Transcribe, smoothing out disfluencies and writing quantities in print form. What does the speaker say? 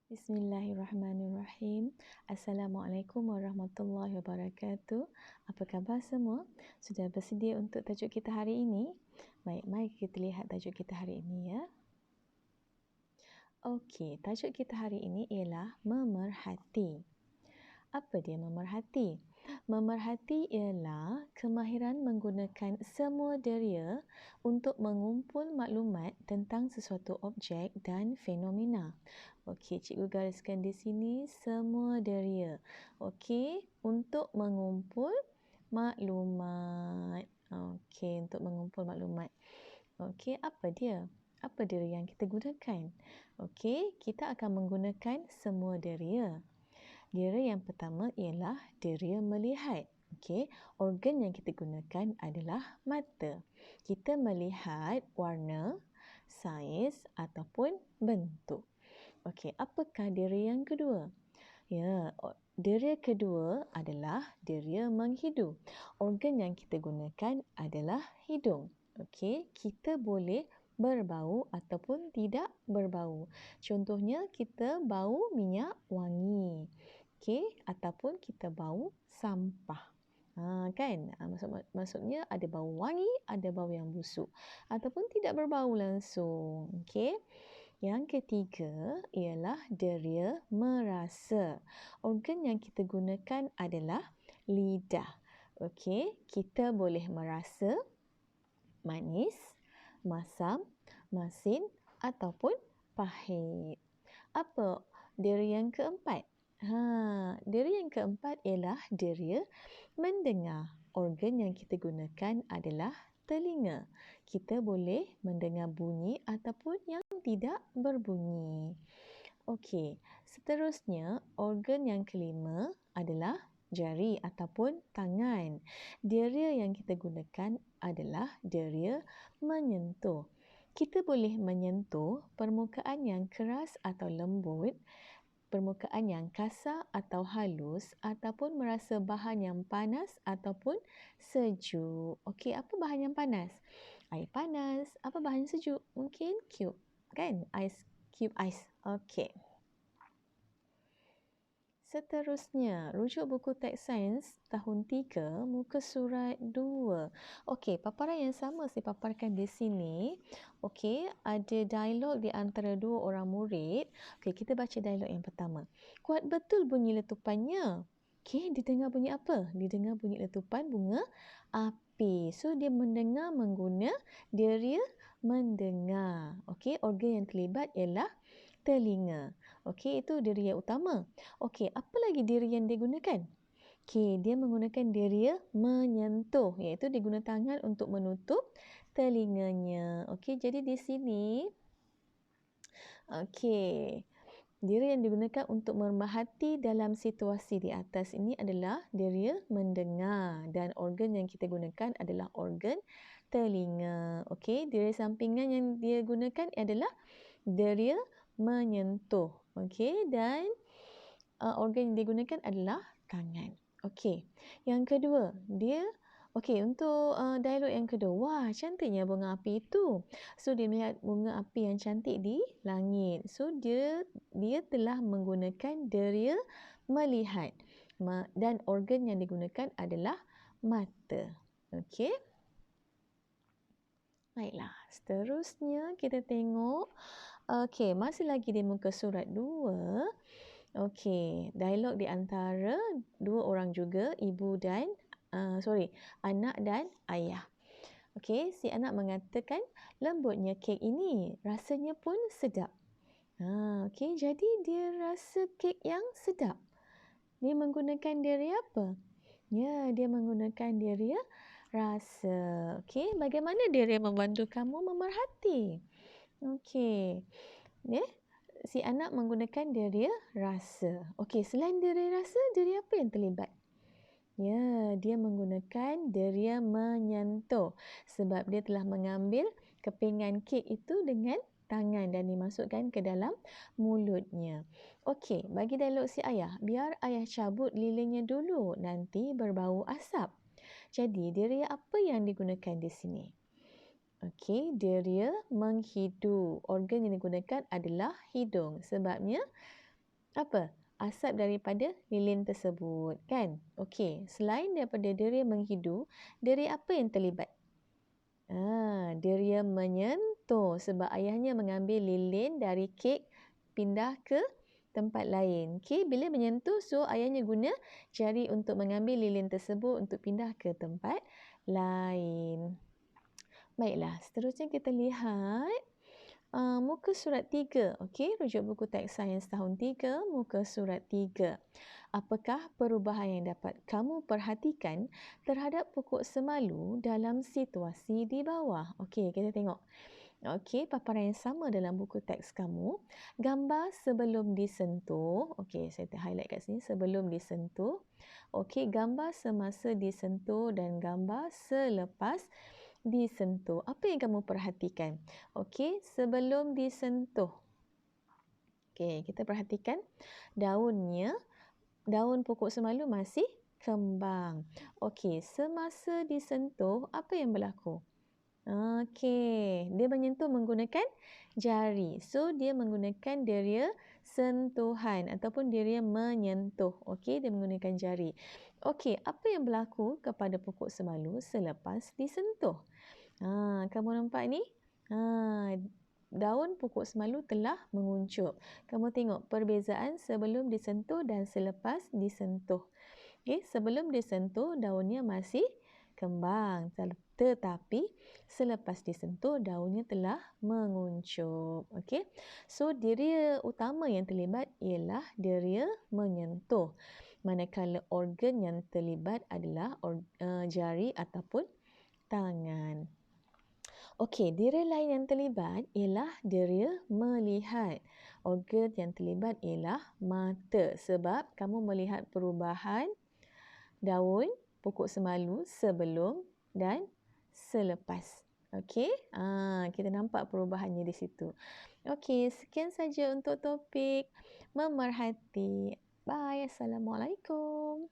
Bismillahirrahmanirrahim. Assalamualaikum warahmatullahi wabarakatuh. Apa khabar semua? Sudah bersedia untuk tajuk kita hari ini? Baik, mari kita lihat tajuk kita hari ini ya. Okey, tajuk kita hari ini ialah memerhati. Apa dia memerhati? Memerhati ialah kemahiran menggunakan semua deria untuk mengumpul maklumat tentang sesuatu objek dan fenomena. Okey, cikgu gariskan di sini semua deria. Okey, untuk mengumpul maklumat. Okey, untuk mengumpul maklumat. Okey, apa dia? Apa deria yang kita gunakan? Okey, kita akan menggunakan semua deria. Deria yang pertama ialah deria melihat. Okey, organ yang kita gunakan adalah mata. Kita melihat warna, saiz ataupun bentuk. Okey, apakah deria yang kedua? Ya, deria kedua adalah deria menghidu. Organ yang kita gunakan adalah hidung. Okey, kita boleh berbau ataupun tidak berbau. Contohnya, kita bau minyak wangi. Okey, ataupun kita bau sampah. Kan? Maksudnya ada bau wangi, ada bau yang busuk. Ataupun tidak berbau langsung. Okey. Yang ketiga ialah deria merasa. Organ yang kita gunakan adalah lidah. Okey, kita boleh merasa manis, masam, masin ataupun pahit. Apa deria yang keempat? Deria yang keempat ialah deria mendengar. Organ yang kita gunakan adalah telinga. Kita boleh mendengar bunyi ataupun yang tidak berbunyi. Okey, seterusnya organ yang kelima adalah jari ataupun tangan. Deria yang kita gunakan adalah deria menyentuh. Kita boleh menyentuh permukaan yang keras atau lembut, permukaan yang kasar atau halus, ataupun merasa bahan yang panas ataupun sejuk. Okey, apa bahan yang panas? Air panas. Apa bahan sejuk? Mungkin cube, kan? Cube ais. Okey. Seterusnya, rujuk buku teks sains tahun 3, muka surat 2. Okey, paparan yang sama saya paparkan di sini. Okey, ada dialog di antara dua orang murid. Okey, kita baca dialog yang pertama. Kuat betul bunyi letupannya. Okey, didengar bunyi apa? Didengar bunyi letupan bunga api. So, dia mendengar mengguna deria mendengar. Okey, organ yang terlibat ialah telinga. Okey, itu deria utama. Okey, apa lagi deria yang dia gunakan? Okey, dia menggunakan deria menyentuh, iaitu dia guna tangan untuk menutup telinganya. Okey, jadi di sini deria yang digunakan untuk memerhati dalam situasi di atas ini adalah deria mendengar, dan organ yang kita gunakan adalah organ telinga. Okey, deria sampingan yang dia gunakan adalah deria menyentuh. Okey, dan organ yang digunakan adalah tangan. Okey, yang kedua, untuk dialog yang kedua. Wah, cantiknya bunga api itu. So, dia melihat bunga api yang cantik di langit. So, dia telah menggunakan deria melihat. Dan organ yang digunakan adalah mata. Okey. Baiklah, seterusnya kita tengok. Okey, masih lagi di muka surat 2. Okey, dialog di antara dua orang juga, anak dan ayah. Okey, si anak mengatakan, lembutnya kek ini, rasanya pun sedap. Okey, jadi dia rasa kek yang sedap. Dia menggunakan deria apa? Ya, dia menggunakan deria rasa. Okey, bagaimana deria membantu kamu memerhati? Okey. Si anak menggunakan deria rasa. Okey, selain deria rasa, deria apa yang terlibat? Ya, dia menggunakan deria menyentuh. Sebab dia telah mengambil kepingan kek itu dengan tangan dan dimasukkan ke dalam mulutnya. Okey, bagi dialog si ayah. Biar ayah cabut lilinnya dulu, nanti berbau asap. Jadi, deria apa yang digunakan di sini? Okey, deria menghidu. Organ yang digunakan adalah hidung. Sebabnya apa? Asap daripada lilin tersebut, kan? Okey, selain daripada deria menghidu, deria apa yang terlibat? Deria menyentuh sebab ayahnya mengambil lilin dari kek pindah ke tempat lain. Okey, bila menyentuh, so ayahnya guna jari untuk mengambil lilin tersebut untuk pindah ke tempat lain. Baiklah, seterusnya kita lihat muka surat 3. Okey, rujuk buku teks sains tahun 3, muka surat 3. Apakah perubahan yang dapat kamu perhatikan terhadap pokok semalu dalam situasi di bawah? Okey, kita tengok. Okey, paparan yang sama dalam buku teks kamu. Gambar sebelum disentuh. Okey, saya highlight kat sini. Sebelum disentuh. Okey, gambar semasa disentuh dan gambar selepas disentuh. Apa yang kamu perhatikan? Okey, sebelum disentuh. Okey, kita perhatikan daunnya. Daun pokok semalu masih kembang. Okey, semasa disentuh, apa yang berlaku? Okey, dia menyentuh menggunakan jari. So, dia menggunakan deria sentuhan ataupun deria menyentuh. Okey, dia menggunakan jari. Okey, apa yang berlaku kepada pokok semalu selepas disentuh? Kamu nampak ni? Daun pokok semalu telah menguncup. Kamu tengok perbezaan sebelum disentuh dan selepas disentuh. Okay, sebelum disentuh daunnya masih kembang, tetapi selepas disentuh daunnya telah menguncup. Okay, so deria utama yang terlibat ialah deria menyentuh. Manakala organ yang terlibat adalah jari ataupun tangan. Okey, deria lain yang terlibat ialah deria melihat. Organ yang terlibat ialah mata sebab kamu melihat perubahan daun pokok semalu sebelum dan selepas. Okey, kita nampak perubahannya di situ. Okey, sekian saja untuk topik memerhati. Bye, Assalamualaikum.